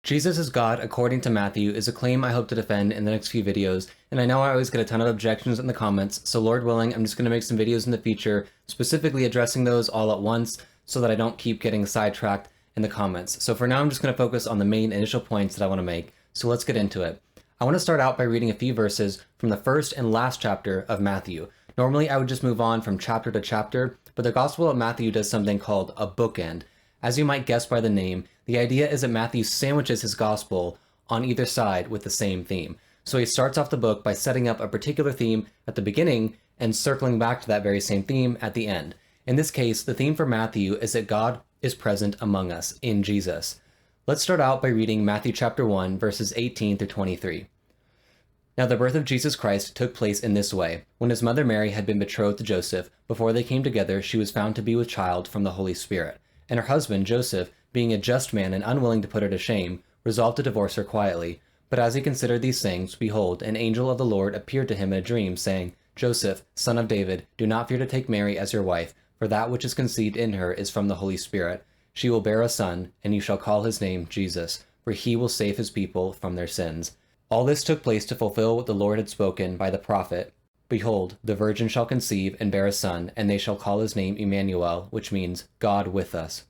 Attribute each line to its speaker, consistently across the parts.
Speaker 1: Jesus is God according to Matthew is a claim I hope to defend in the next few videos, and I know I always get a ton of objections in the comments, so Lord willing, I'm just going to make some videos in the future specifically addressing those all at once so that I don't keep getting sidetracked in the comments. So for now, I'm just going to focus on the main initial points that I want to make, so let's get into it. I want to start out by reading a few verses from the first and last chapter of Matthew. Normally, I would just move on from chapter to chapter, but the Gospel of Matthew does something called a bookend. As you might guess by the name, the idea is that Matthew sandwiches his gospel on either side with the same theme. So he starts off the book by setting up a particular theme at the beginning and circling back to that very same theme at the end. In this case, the theme for Matthew is that God is present among us in Jesus. Let's start out by reading Matthew chapter 1, verses 18 through 23. Now the birth of Jesus Christ took place in this way. When his mother Mary had been betrothed to Joseph, before they came together, she was found to be with child from the Holy Spirit. And her husband, Joseph, being a just man and unwilling to put her to shame, resolved to divorce her quietly. But as he considered these things, behold, an angel of the Lord appeared to him in a dream, saying, Joseph, son of David, do not fear to take Mary as your wife, for that which is conceived in her is from the Holy Spirit. She will bear a son, and you shall call his name Jesus, for he will save his people from their sins. All this took place to fulfill what the Lord had spoken by the prophet. Behold, the virgin shall conceive and bear a son, and they shall call his name Emmanuel, which means God with us.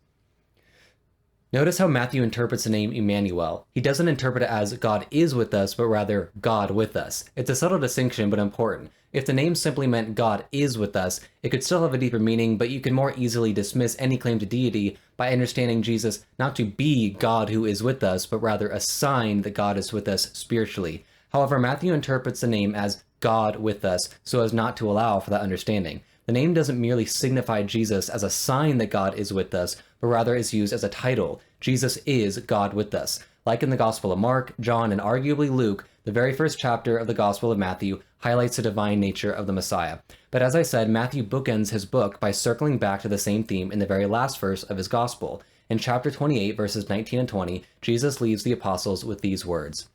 Speaker 1: Notice how Matthew interprets the name Emmanuel. He doesn't interpret it as God is with us, but rather God with us. It's a subtle distinction, but important. If the name simply meant God is with us, it could still have a deeper meaning, but you can more easily dismiss any claim to deity by understanding Jesus not to be God who is with us, but rather a sign that God is with us spiritually. However, Matthew interprets the name as God with us so as not to allow for that understanding. The name doesn't merely signify Jesus as a sign that God is with us, but rather is used as a title. Jesus is God with us. Like in the Gospel of Mark, John, and arguably Luke, the very first chapter of the Gospel of Matthew highlights the divine nature of the Messiah. But as I said, Matthew bookends his book by circling back to the same theme in the very last verse of his Gospel. In chapter 28, verses 19 and 20, Jesus leaves the apostles with these words.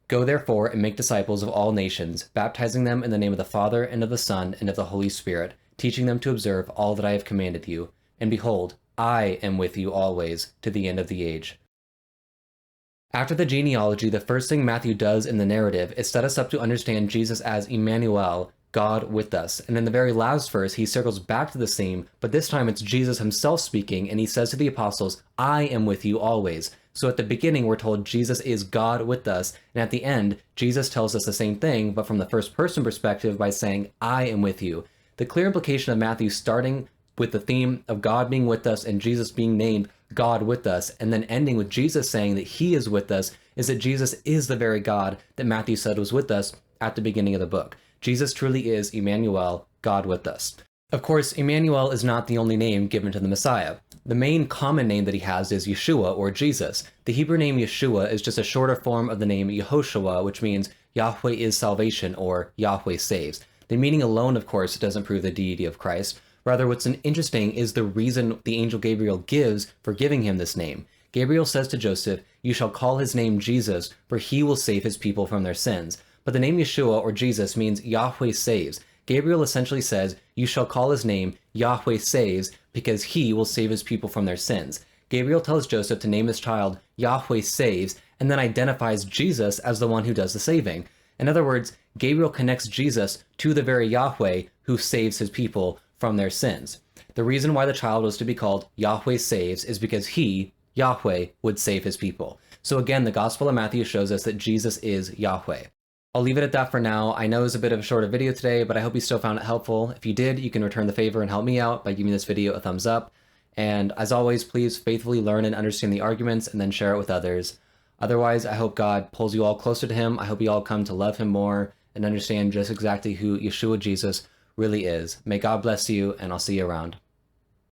Speaker 1: Go therefore and make disciples of all nations, baptizing them in the name of the Father, and of the Son, and of the Holy Spirit, teaching them to observe all that I have commanded you. And behold, I am with you always, to the end of the age. After the genealogy, the first thing Matthew does in the narrative is set us up to understand Jesus as Emmanuel, God with us. And in the very last verse, he circles back to the theme, but this time it's Jesus himself speaking, and he says to the apostles, I am with you always. So at the beginning, we're told Jesus is God with us, and at the end, Jesus tells us the same thing, but from the first person perspective by saying, I am with you. The clear implication of Matthew starting with the theme of God being with us and Jesus being named God with us, and then ending with Jesus saying that he is with us, is that Jesus is the very God that Matthew said was with us at the beginning of the book. Jesus truly is Emmanuel, God with us. Of course, Emmanuel is not the only name given to the Messiah. The main common name that he has is Yeshua, or Jesus. The Hebrew name Yeshua is just a shorter form of the name Yehoshua, which means Yahweh is salvation, or Yahweh saves. The meaning alone, of course, doesn't prove the deity of Christ. Rather, what's interesting is the reason the angel Gabriel gives for giving him this name. Gabriel says to Joseph, you shall call his name Jesus, for he will save his people from their sins. But the name Yeshua, or Jesus, means Yahweh saves. Gabriel essentially says, you shall call his name Yahweh saves, because he will save his people from their sins. Gabriel tells Joseph to name his child Yahweh saves, and then identifies Jesus as the one who does the saving. In other words, Gabriel connects Jesus to the very Yahweh who saves his people from their sins. The reason why the child was to be called Yahweh saves is because he, Yahweh, would save his people. So again, the Gospel of Matthew shows us that Jesus is Yahweh. I'll leave it at that for now. I know it was a bit of a shorter video today, but I hope you still found it helpful. If you did, you can return the favor and help me out by giving this video a thumbs up. And as always, please faithfully learn and understand the arguments and then share it with others. Otherwise, I hope God pulls you all closer to him. I hope you all come to love him more and understand just exactly who Yeshua Jesus really is. May God bless you, and I'll see you around.